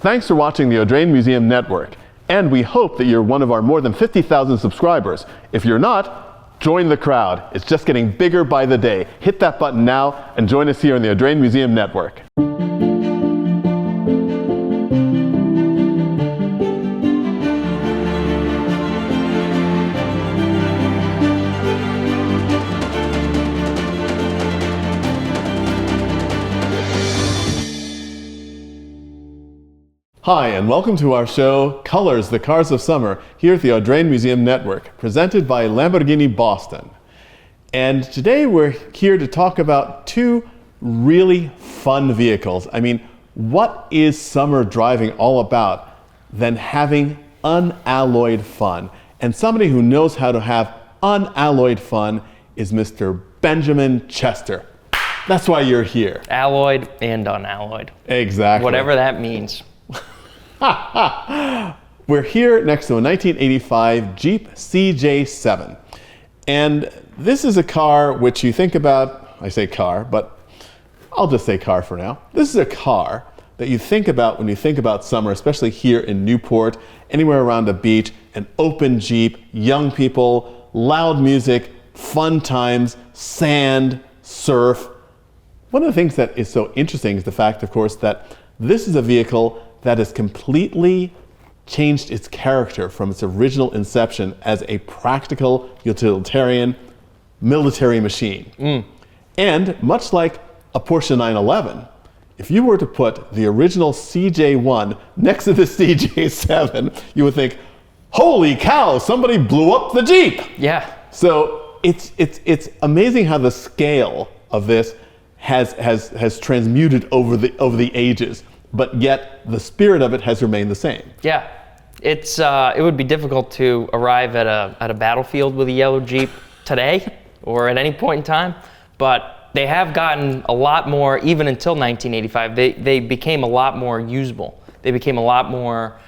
Thanks for watching the Audrain Museum Network, and we hope that you're one of our more than 50,000 subscribers. If you're not, join the crowd. It's just getting bigger by the day. Hit that button now and join us here on the Audrain Museum Network. Hi, and welcome to our show, Colors, the Cars of Summer, here at the Audrain Museum Network, presented by Lamborghini Boston. And today we're here to talk about two really fun vehicles. I mean, what is summer driving all about than having unalloyed fun? And somebody who knows how to have unalloyed fun is Mr. Benjamin Chester. That's why you're here. Alloyed and unalloyed. Exactly. Whatever that means. We're here next to a 1985 Jeep CJ7. And this is a car which you think about, I say car, but I'll just say car for now. This is a car that you think about when you think about summer, especially here in Newport, anywhere around the beach, an open Jeep, young people, loud music, fun times, sand, surf. One of the things that is so interesting is the fact, of course, that this is a vehicle that has completely changed its character from its original inception as a practical, utilitarian, military machine. And much like a Porsche 911, if you were to put the original CJ1 next to the CJ7, you would think, holy cow, somebody blew up the Jeep. Yeah. So it's amazing how the scale of this has transmuted over the ages. But yet the spirit of it has remained the same. Yeah, it would be difficult to arrive at a battlefield with a yellow Jeep today or at any point in time, but they have gotten a lot more, even until 1985, they became a lot more usable. They became a lot more,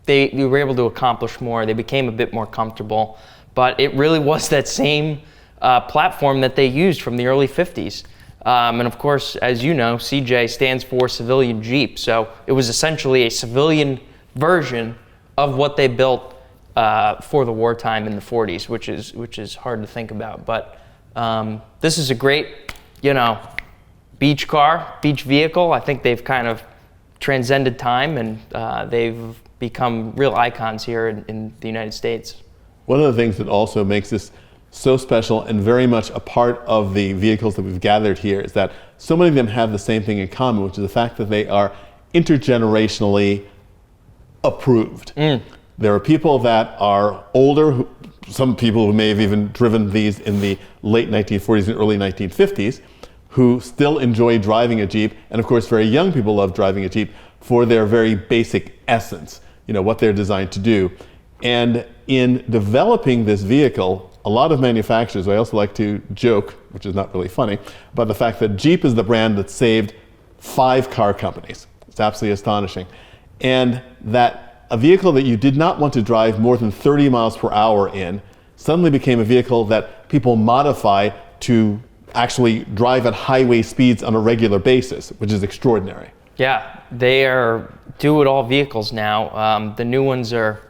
they were able to accomplish more, they became a bit more comfortable, but it really was that same platform that they used from the early 50s. And of course, as you know, CJ stands for Civilian Jeep. So it was essentially a civilian version of what they built for the wartime in the 40s, which is hard to think about. But this is a great, beach car, beach vehicle. I think they've kind of transcended time, and they've become real icons here in the United States. One of the things that also makes this so special and very much a part of the vehicles that we've gathered here is that so many of them have the same thing in common, which is the fact that they are intergenerationally approved. There are people that are older, some people who may have even driven these in the late 1940s and early 1950s, who still enjoy driving a Jeep, and of course very young people love driving a Jeep for their very basic essence, what they're designed to do. And in developing this vehicle, a lot of manufacturers, I also like to joke, which is not really funny, about the fact that Jeep is the brand that saved 5 car companies. It's absolutely astonishing. And that a vehicle that you did not want to drive more than 30 miles per hour in suddenly became a vehicle that people modify to actually drive at highway speeds on a regular basis, which is extraordinary. Yeah, they are do-it-all vehicles now. The new ones are,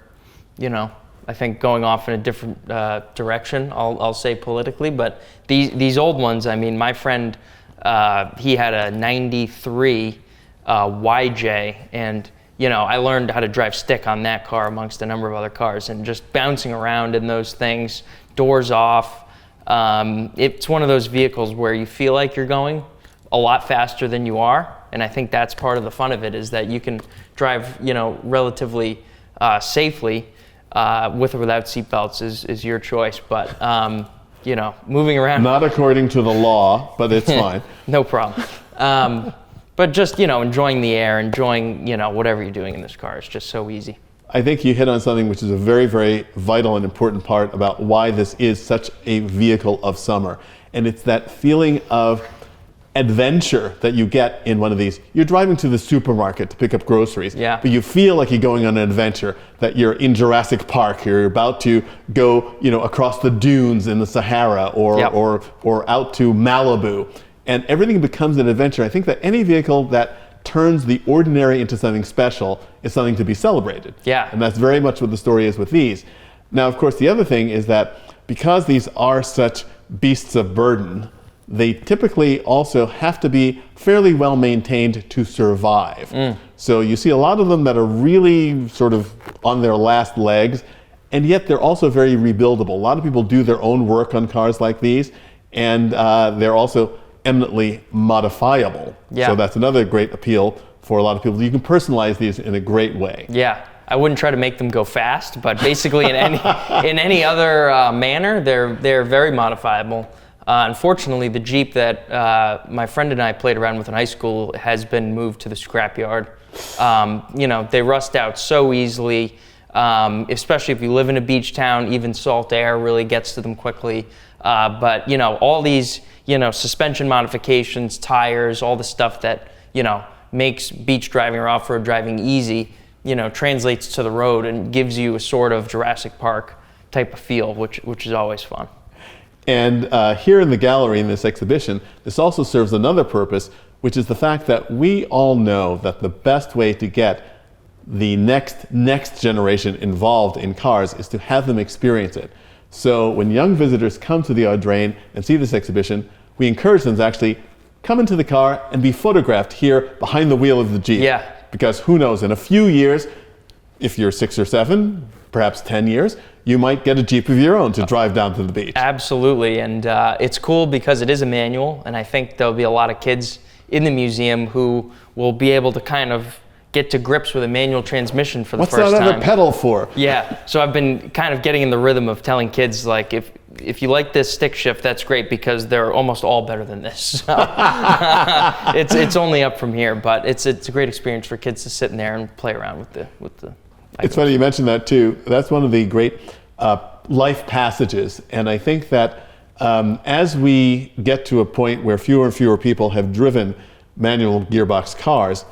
I think going off in a different direction, I'll say politically, but these old ones, I mean, my friend, he had a 93 YJ, and I learned how to drive stick on that car amongst a number of other cars, and just bouncing around in those things, doors off. It's one of those vehicles where you feel like you're going a lot faster than you are, and I think that's part of the fun of it, is that you can drive, relatively safely. With or without seatbelts is your choice, but moving around. Not according to the law, but it's fine. No problem. But just enjoying the air, enjoying whatever you're doing in this car. It's just so easy. I think you hit on something which is a very, very vital and important part about why this is such a vehicle of summer, and it's that feeling of adventure that you get in one of these. You're driving to the supermarket to pick up groceries, but you feel like you're going on an adventure, that you're in Jurassic Park, you're about to go, across the dunes in the Sahara or out to Malibu, and everything becomes an adventure. I think that any vehicle that turns the ordinary into something special is something to be celebrated. Yeah. And that's very much what the story is with these. Now, of course, the other thing is that because these are such beasts of burden, they typically also have to be fairly well maintained to survive. So you see a lot of them that are really sort of on their last legs, and yet they're also very rebuildable. A lot of people do their own work on cars like these, and they're also eminently modifiable. Yeah. So that's another great appeal for a lot of people. You can personalize these in a great way. Yeah. I wouldn't try to make them go fast, but basically in any other manner, they're very modifiable. Unfortunately, the Jeep that my friend and I played around with in high school has been moved to the scrapyard. You know, they rust out so easily, especially if you live in a beach town. Even salt air really gets to them quickly. But you know, all these suspension modifications, tires, all the stuff that makes beach driving or off-road driving easy, translates to the road and gives you a sort of Jurassic Park type of feel, which is always fun. And here in the gallery in this exhibition, this also serves another purpose, which is the fact that we all know that the best way to get the next generation involved in cars is to have them experience it. So when young visitors come to the Audrain and see this exhibition, we encourage them to actually come into the car and be photographed here behind the wheel of the Jeep. Yeah. Because who knows, in a few years, if you're 6 or 7, perhaps 10 years, you might get a Jeep of your own to drive down to the beach. Absolutely, and it's cool because it is a manual, and I think there'll be a lot of kids in the museum who will be able to kind of get to grips with a manual transmission for the first time. What's that other pedal for? Yeah, so I've been kind of getting in the rhythm of telling kids, like, if you like this stick shift, that's great, because they're almost all better than this. So it's only up from here, but it's a great experience for kids to sit in there and play around with the It's funny you mentioned that too. That's one of the great life passages, and I think that as we get to a point where fewer and fewer people have driven manual gearbox cars,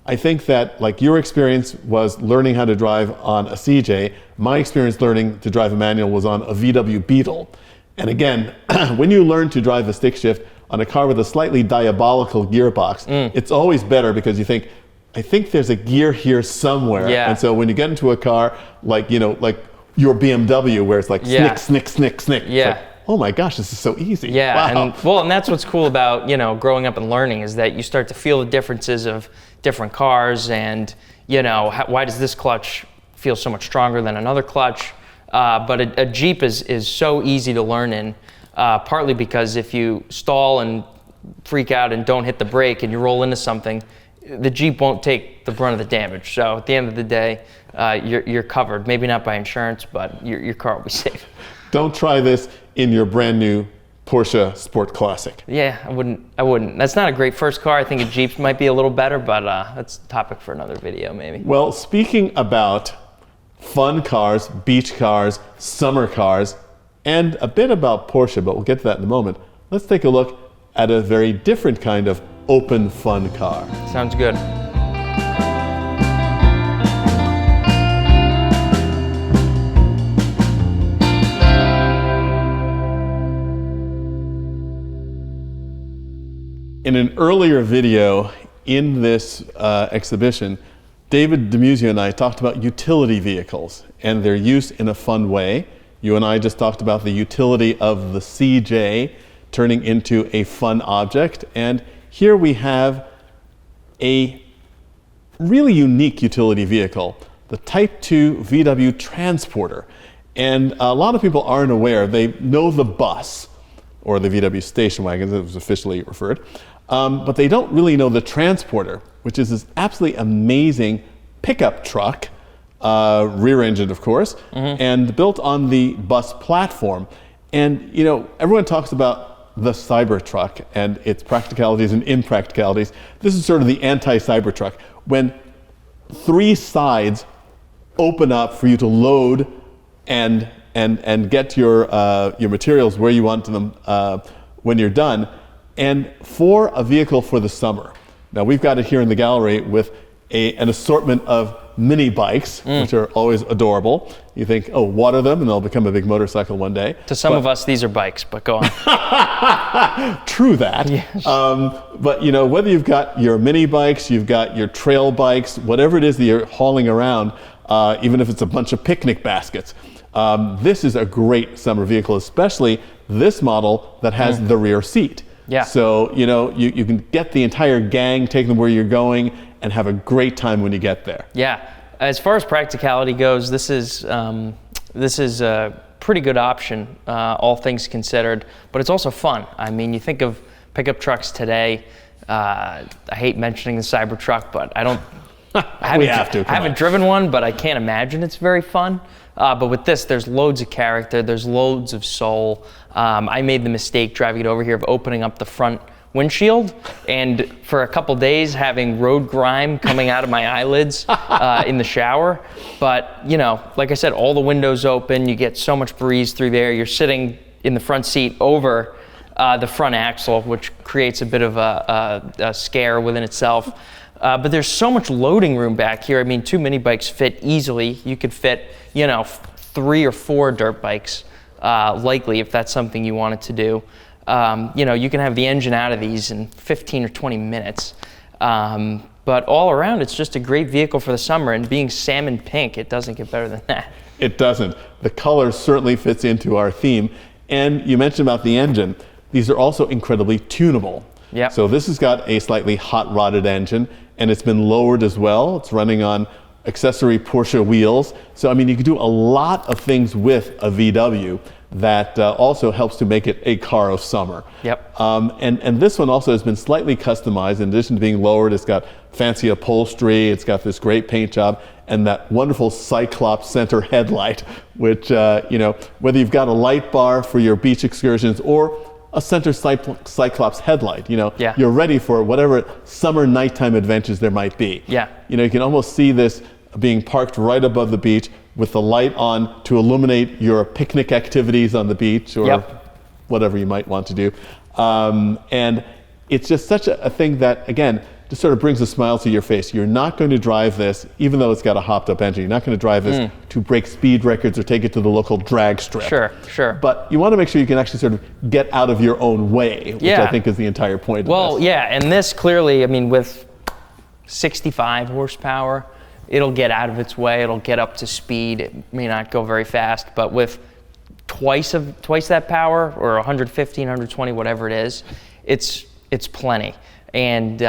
I think that, like, your experience was learning how to drive on a CJ, my experience learning to drive a manual was on a VW Beetle. And again, when you learn to drive a stick shift on a car with a slightly diabolical gearbox, it's always better because you think, I think there's a gear here somewhere. Yeah. And so when you get into a car like your BMW, where it's like Yeah. snick, snick, snick, snick. Yeah. It's like, oh my gosh, this is so easy. Yeah, Wow. and that's what's cool about growing up and learning, is that you start to feel the differences of different cars, and why does this clutch feel so much stronger than another clutch? But a Jeep is so easy to learn in, partly because if you stall and freak out and don't hit the brake and you roll into something, the Jeep won't take the brunt of the damage. So at the end of the day, you're covered. Maybe not by insurance, but your car will be safe. Don't try this in your brand new Porsche Sport Classic. Yeah, I wouldn't. That's not a great first car. I think a Jeep might be a little better, but that's a topic for another video, maybe. Well, speaking about fun cars, beach cars, summer cars, and a bit about Porsche, but we'll get to that in a moment, let's take a look at a very different kind of open fun car. Sounds good. In an earlier video in this exhibition, David DeMusio and I talked about utility vehicles and their use in a fun way. You and I just talked about the utility of the CJ turning into a fun object, and here we have a really unique utility vehicle, the Type 2 VW Transporter. And a lot of people aren't aware. They know the bus, or the VW station wagon, as it was officially referred, but they don't really know the Transporter, which is this absolutely amazing pickup truck, rear-engined, of course, and built on the bus platform. And everyone talks about the Cybertruck and its practicalities and impracticalities. This is sort of the anti-Cybertruck, when 3 sides open up for you to load and get your materials where you want them when you're done, and for a vehicle for the summer. Now we've got it here in the gallery with an assortment of mini bikes, which are always adorable. You think, oh, water them and they'll become a big motorcycle one day. To some of us, these are bikes, but go on. True that. Yes. But you know, whether you've got your mini bikes, you've got your trail bikes, whatever it is that you're hauling around, even if it's a bunch of picnic baskets, this is a great summer vehicle, especially this model that has the rear seat. Yeah. So, you know, you can get the entire gang, take them where you're going, and have a great time when you get there. Yeah. As far as practicality goes, this is a pretty good option, all things considered, but it's also fun. I mean, you think of pickup trucks today. I hate mentioning the Cybertruck, but I haven't driven one, but I can't imagine it's very fun. But with this, there's loads of character, there's loads of soul. I made the mistake driving it over here of opening up the front windshield, and for a couple days having road grime coming out of my eyelids in the shower. But, you know, like I said, all the windows open, you get so much breeze through there. You're sitting in the front seat over the front axle, which creates a bit of a scare within itself. But there's so much loading room back here. I mean, 2 mini bikes fit easily. You could fit, you know, 3 or 4 dirt bikes, likely, if that's something you wanted to do. You know, you can have the engine out of these in 15 or 20 minutes. But all around, it's just a great vehicle for the summer, and being salmon pink, it doesn't get better than that. It doesn't. The color certainly fits into our theme. And you mentioned about the engine. These are also incredibly tunable. Yeah. So this has got a slightly hot-rodded engine, and it's been lowered as well. It's running on accessory Porsche wheels. So, I mean, you can do a lot of things with a VW that also helps to make it a car of summer. Yep. And this one also has been slightly customized. In addition to being lowered, it's got fancy upholstery, it's got this great paint job, and that wonderful Cyclops center headlight, which, you know, whether you've got a light bar for your beach excursions or a center Cyclops headlight, you know, yeah, you're ready for whatever summer nighttime adventures there might be. Yeah. You know, you can almost see this being parked right above the beach with the light on to illuminate your picnic activities on the beach or whatever you might want to do. And it's just such a thing that, again, just sort of brings a smile to your face. You're not going to drive this, even though it's got a hopped up engine, you're not going to drive this to break speed records or take it to the local drag strip. Sure, sure. But you want to make sure you can actually sort of get out of your own way, which I think is the entire point of this. Yeah, and this clearly, I mean, with 65 horsepower, it'll get out of its way, it'll get up to speed. It may not go very fast, but with twice that power, or 115, 120, whatever it is, it's plenty. And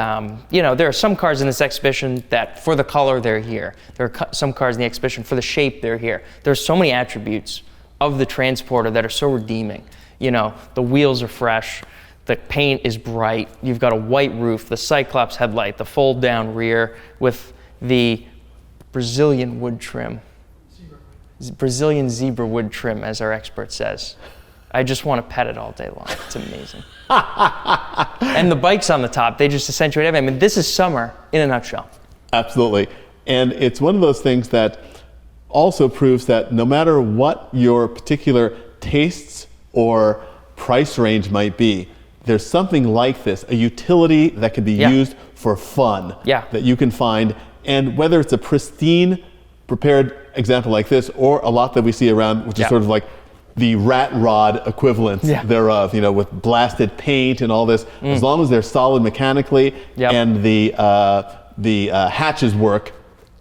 you know, there are some cars in this exhibition that for the color, they're here. There are some cars in the exhibition for the shape, they're here. There's so many attributes of the Transporter that are so redeeming. You know, the wheels are fresh, the paint is bright, you've got a white roof, the Cyclops headlight, the fold down rear with the Brazilian wood trim. Brazilian zebra wood trim, as our expert says. I just want to pet it all day long. It's amazing. And the bikes on the top, they just accentuate everything. I mean, this is summer in a nutshell. Absolutely. And it's one of those things that also proves that no matter what your particular tastes or price range might be, there's something like this, a utility that can be used for fun that you can find. And whether it's a pristine, prepared example like this, or a lot that we see around, which is sort of like the rat rod equivalent thereof, you know, with blasted paint and all this, as long as they're solid mechanically and the hatches work,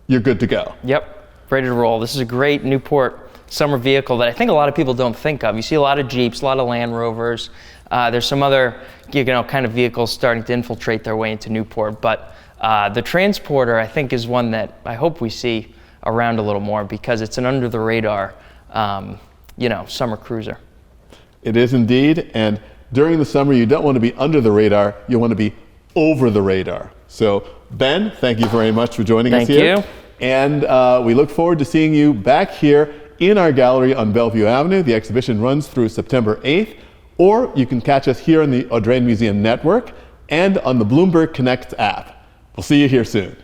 you're good to go. Yep, ready to roll. This is a great Newport summer vehicle that I think a lot of people don't think of. You see a lot of Jeeps, a lot of Land Rovers. There's some other, you know, kind of vehicles starting to infiltrate their way into Newport, but the Transporter, I think, is one that I hope we see around a little more because it's an under the radar, you know, summer cruiser. It is indeed, and during the summer you don't want to be under the radar, you want to be over the radar. So Ben, thank you very much for joining us here. Thank you. And we look forward to seeing you back here in our gallery on Bellevue Avenue. The exhibition runs through September 8th, or you can catch us here on the Audrain Museum Network and on the Bloomberg Connect app. We'll see you here soon.